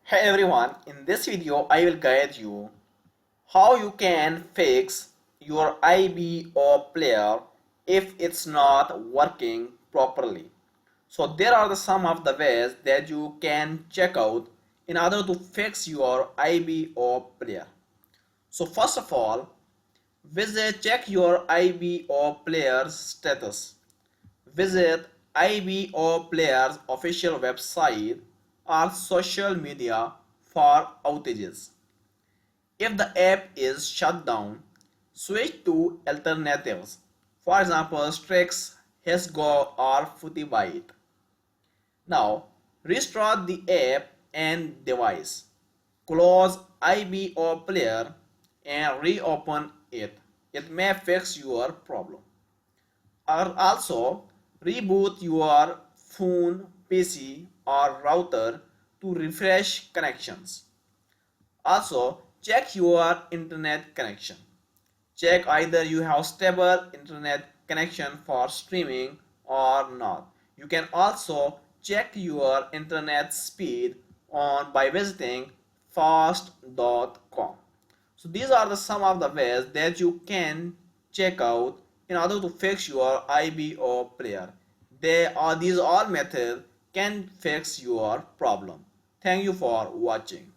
Hey everyone, in this video I will guide you how you can fix your IBO player if it's not working properly. So there are some of the ways that you can check out in order to fix your IBO player. So first of all, check your IBO player's status. Visit IBO player's official website or social media for outages. If the app is shut down, switch to alternatives. For example, Strix, HSGO or FootyBite. Now, restart the app and device. Close IBO player and reopen it. It may fix your problem. Or also, reboot your phone, PC or router to refresh connections. Also, check your internet connection. Check either you have stable internet connection for streaming or not. You can also check your internet speed on by visiting fast.com. So these are some of the ways that you can check out in order to fix your IBO player. These all methods can fix your problem. Thank you for watching.